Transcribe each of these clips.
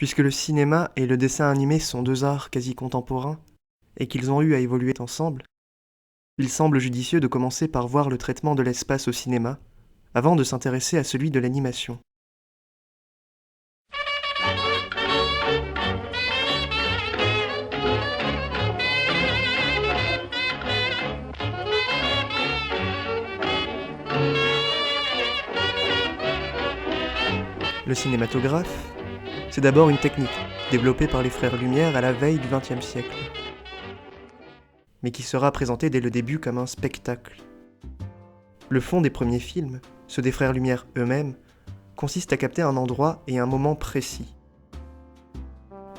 Puisque le cinéma et le dessin animé sont deux arts quasi contemporains, et qu'ils ont eu à évoluer ensemble, il semble judicieux de commencer par voir le traitement de l'espace au cinéma, avant de s'intéresser à celui de l'animation. Le cinématographe, c'est d'abord une technique développée par les frères Lumière à la veille du XXe siècle, mais qui sera présentée dès le début comme un spectacle. Le fond des premiers films, ceux des frères Lumière eux-mêmes, consiste à capter un endroit et un moment précis.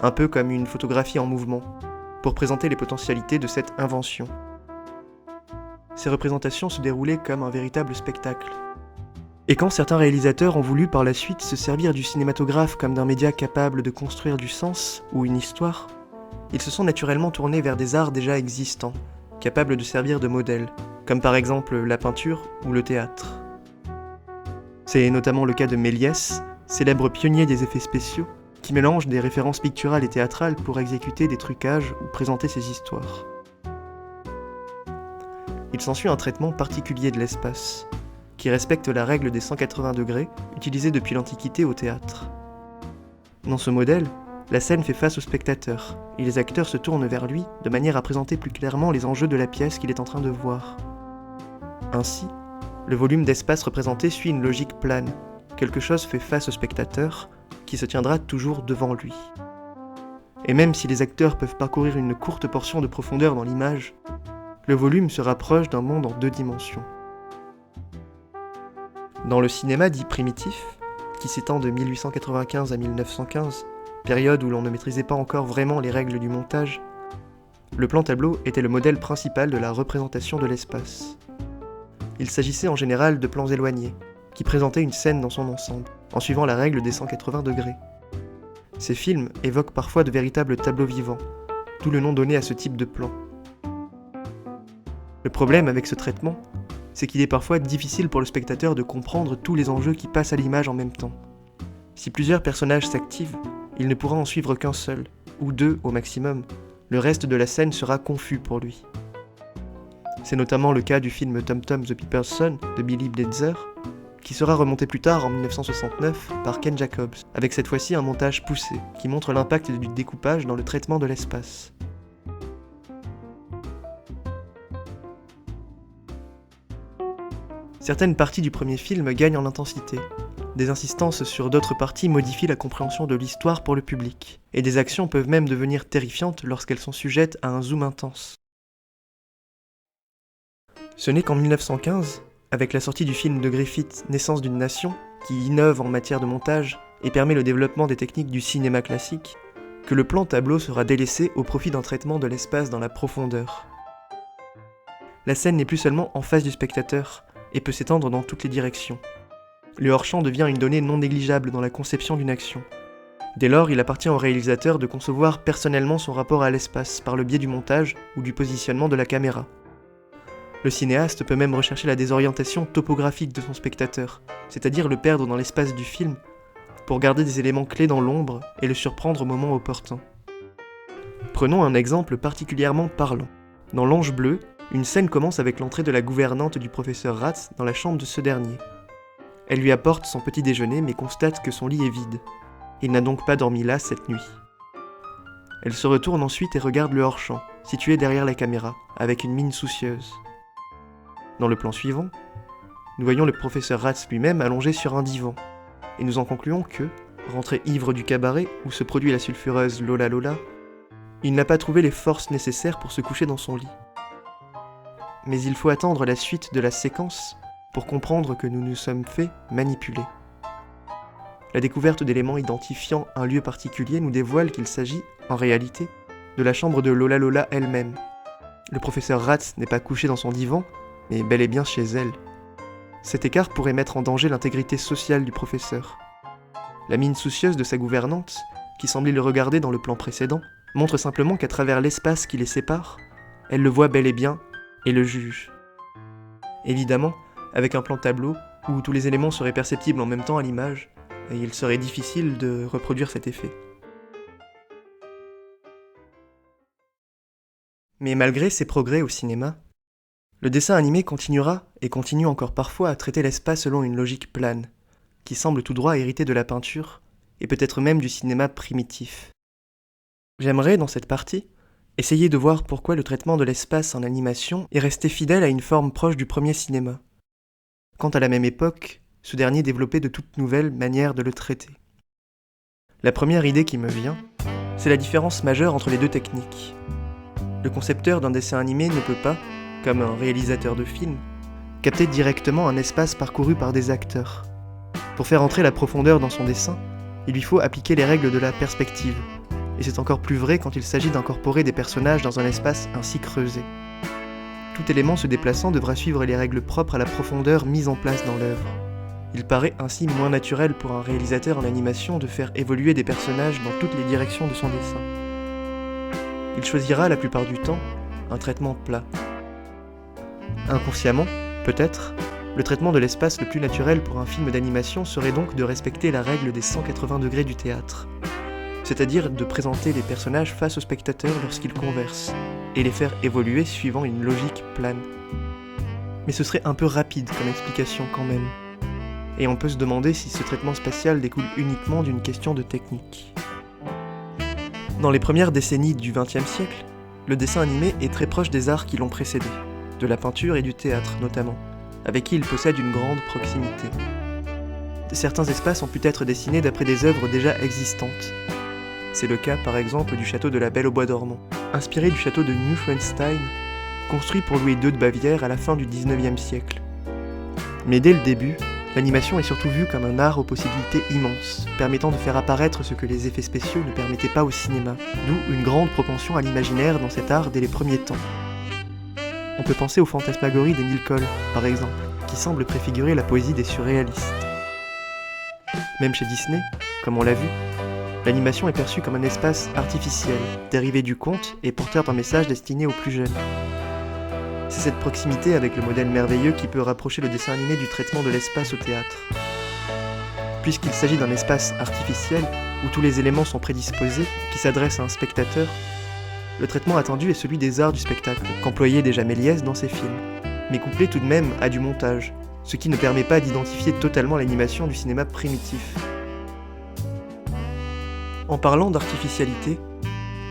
Un peu comme une photographie en mouvement, pour présenter les potentialités de cette invention. Ces représentations se déroulaient comme un véritable spectacle. Et quand certains réalisateurs ont voulu par la suite se servir du cinématographe comme d'un média capable de construire du sens ou une histoire, ils se sont naturellement tournés vers des arts déjà existants, capables de servir de modèle, comme par exemple la peinture ou le théâtre. C'est notamment le cas de Méliès, célèbre pionnier des effets spéciaux, qui mélange des références picturales et théâtrales pour exécuter des trucages ou présenter ses histoires. Il s'ensuit un traitement particulier de l'espace, qui respecte la règle des 180 degrés utilisée depuis l'Antiquité au théâtre. Dans ce modèle, la scène fait face au spectateur, et les acteurs se tournent vers lui de manière à présenter plus clairement les enjeux de la pièce qu'il est en train de voir. Ainsi, le volume d'espace représenté suit une logique plane, quelque chose fait face au spectateur, qui se tiendra toujours devant lui. Et même si les acteurs peuvent parcourir une courte portion de profondeur dans l'image, le volume se rapproche d'un monde en 2 dimensions. Dans le cinéma dit primitif, qui s'étend de 1895 à 1915, période où l'on ne maîtrisait pas encore vraiment les règles du montage, le plan tableau était le modèle principal de la représentation de l'espace. Il s'agissait en général de plans éloignés, qui présentaient une scène dans son ensemble, en suivant la règle des 180 degrés. Ces films évoquent parfois de véritables tableaux vivants, d'où le nom donné à ce type de plan. Le problème avec ce traitement, c'est qu'il est parfois difficile pour le spectateur de comprendre tous les enjeux qui passent à l'image en même temps. Si plusieurs personnages s'activent, il ne pourra en suivre qu'un seul, ou 2 au maximum. Le reste de la scène sera confus pour lui. C'est notamment le cas du film Tom Tom the Piper's Son de Billy Blitzer, qui sera remonté plus tard en 1969 par Ken Jacobs, avec cette fois-ci un montage poussé, qui montre l'impact du découpage dans le traitement de l'espace. Certaines parties du premier film gagnent en intensité. Des insistances sur d'autres parties modifient la compréhension de l'histoire pour le public, et des actions peuvent même devenir terrifiantes lorsqu'elles sont sujettes à un zoom intense. Ce n'est qu'en 1915, avec la sortie du film de Griffith Naissance d'une nation, qui innove en matière de montage et permet le développement des techniques du cinéma classique, que le plan tableau sera délaissé au profit d'un traitement de l'espace dans la profondeur. La scène n'est plus seulement en face du spectateur, et peut s'étendre dans toutes les directions. Le hors-champ devient une donnée non négligeable dans la conception d'une action. Dès lors, il appartient au réalisateur de concevoir personnellement son rapport à l'espace par le biais du montage ou du positionnement de la caméra. Le cinéaste peut même rechercher la désorientation topographique de son spectateur, c'est-à-dire le perdre dans l'espace du film, pour garder des éléments clés dans l'ombre et le surprendre au moment opportun. Prenons un exemple particulièrement parlant. Dans L'Ange bleu, une scène commence avec l'entrée de la gouvernante du professeur Ratz dans la chambre de ce dernier. Elle lui apporte son petit déjeuner mais constate que son lit est vide. Il n'a donc pas dormi là cette nuit. Elle se retourne ensuite et regarde le hors-champ, situé derrière la caméra, avec une mine soucieuse. Dans le plan suivant, nous voyons le professeur Ratz lui-même allongé sur un divan, et nous en concluons que, rentré ivre du cabaret où se produit la sulfureuse Lola Lola, il n'a pas trouvé les forces nécessaires pour se coucher dans son lit. Mais il faut attendre la suite de la séquence pour comprendre que nous nous sommes fait manipuler. La découverte d'éléments identifiant un lieu particulier nous dévoile qu'il s'agit, en réalité, de la chambre de Lola Lola elle-même. Le professeur Ratz n'est pas couché dans son divan, mais bel et bien chez elle. Cet écart pourrait mettre en danger l'intégrité sociale du professeur. La mine soucieuse de sa gouvernante, qui semblait le regarder dans le plan précédent, montre simplement qu'à travers l'espace qui les sépare, elle le voit bel et bien et le juge. Évidemment, avec un plan tableau, où tous les éléments seraient perceptibles en même temps à l'image, il serait difficile de reproduire cet effet. Mais malgré ces progrès au cinéma, le dessin animé continuera, et continue encore parfois, à traiter l'espace selon une logique plane, qui semble tout droit héritée de la peinture, et peut-être même du cinéma primitif. J'aimerais, dans cette partie, essayer de voir pourquoi le traitement de l'espace en animation est resté fidèle à une forme proche du premier cinéma, quand à la même époque, ce dernier développait de toutes nouvelles manières de le traiter. La première idée qui me vient, c'est la différence majeure entre les deux techniques. Le concepteur d'un dessin animé ne peut pas, comme un réalisateur de film, capter directement un espace parcouru par des acteurs. Pour faire entrer la profondeur dans son dessin, il lui faut appliquer les règles de la perspective, et c'est encore plus vrai quand il s'agit d'incorporer des personnages dans un espace ainsi creusé. Tout élément se déplaçant devra suivre les règles propres à la profondeur mise en place dans l'œuvre. Il paraît ainsi moins naturel pour un réalisateur en animation de faire évoluer des personnages dans toutes les directions de son dessin. Il choisira la plupart du temps un traitement plat. Inconsciemment, peut-être, le traitement de l'espace le plus naturel pour un film d'animation serait donc de respecter la règle des 180 degrés du théâtre, c'est-à-dire de présenter les personnages face aux spectateurs lorsqu'ils conversent, et les faire évoluer suivant une logique plane. Mais ce serait un peu rapide comme explication quand même, et on peut se demander si ce traitement spatial découle uniquement d'une question de technique. Dans les premières décennies du XXe siècle, le dessin animé est très proche des arts qui l'ont précédé, de la peinture et du théâtre notamment, avec qui il possède une grande proximité. Certains espaces ont pu être dessinés d'après des œuvres déjà existantes. C'est le cas par exemple du château de la Belle au Bois dormant, inspiré du château de Neuschwanstein, construit pour Louis II de Bavière à la fin du XIXe siècle. Mais dès le début, l'animation est surtout vue comme un art aux possibilités immenses, permettant de faire apparaître ce que les effets spéciaux ne permettaient pas au cinéma, d'où une grande propension à l'imaginaire dans cet art dès les premiers temps. On peut penser aux fantasmagories d'Émile Coll, par exemple, qui semblent préfigurer la poésie des surréalistes. Même chez Disney, comme on l'a vu, l'animation est perçue comme un espace artificiel, dérivé du conte et porteur d'un message destiné aux plus jeunes. C'est cette proximité avec le modèle merveilleux qui peut rapprocher le dessin animé du traitement de l'espace au théâtre. Puisqu'il s'agit d'un espace artificiel, où tous les éléments sont prédisposés, qui s'adresse à un spectateur, le traitement attendu est celui des arts du spectacle, qu'employait déjà Méliès dans ses films, mais couplé tout de même à du montage, ce qui ne permet pas d'identifier totalement l'animation du cinéma primitif. En parlant d'artificialité,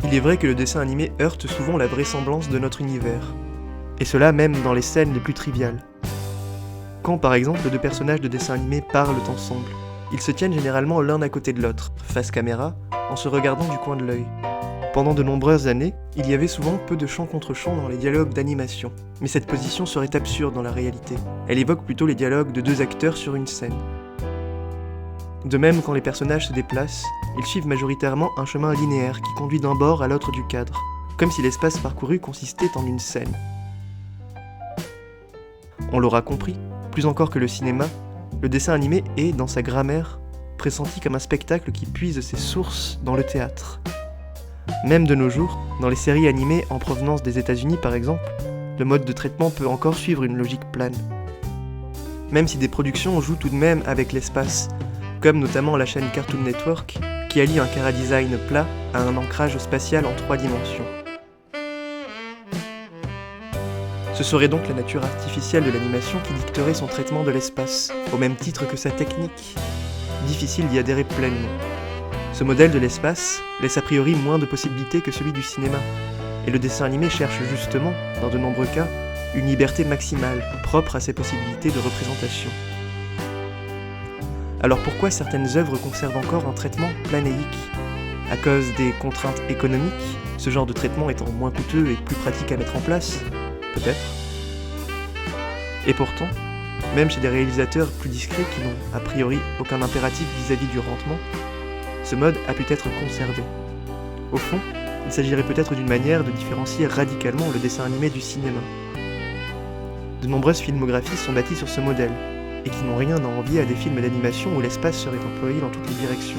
il est vrai que le dessin animé heurte souvent la vraisemblance de notre univers, et cela même dans les scènes les plus triviales. Quand par exemple deux personnages de dessin animé parlent ensemble, ils se tiennent généralement l'un à côté de l'autre, face caméra, en se regardant du coin de l'œil. Pendant de nombreuses années, il y avait souvent peu de chant contre chant dans les dialogues d'animation, mais cette position serait absurde dans la réalité. Elle évoque plutôt les dialogues de deux acteurs sur une scène. De même, quand les personnages se déplacent, ils suivent majoritairement un chemin linéaire qui conduit d'un bord à l'autre du cadre, comme si l'espace parcouru consistait en une scène. On l'aura compris, plus encore que le cinéma, le dessin animé est, dans sa grammaire, pressenti comme un spectacle qui puise ses sources dans le théâtre. Même de nos jours, dans les séries animées en provenance des États-Unis par exemple, le mode de traitement peut encore suivre une logique plane. Même si des productions jouent tout de même avec l'espace, comme notamment la chaîne Cartoon Network, qui allie un chara-design plat à un ancrage spatial en 3 dimensions. Ce serait donc la nature artificielle de l'animation qui dicterait son traitement de l'espace, au même titre que sa technique. Difficile d'y adhérer pleinement. Ce modèle de l'espace laisse a priori moins de possibilités que celui du cinéma, et le dessin animé cherche justement, dans de nombreux cas, une liberté maximale, propre à ses possibilités de représentation. Alors pourquoi certaines œuvres conservent encore un traitement planéique ? À cause des contraintes économiques, ce genre de traitement étant moins coûteux et plus pratique à mettre en place ? Peut-être. Et pourtant, même chez des réalisateurs plus discrets qui n'ont a priori aucun impératif vis-à-vis du rendement, ce mode a pu être conservé. Au fond, il s'agirait peut-être d'une manière de différencier radicalement le dessin animé du cinéma. De nombreuses filmographies sont bâties sur ce modèle, et qui n'ont rien à envier à des films d'animation où l'espace serait employé dans toutes les directions.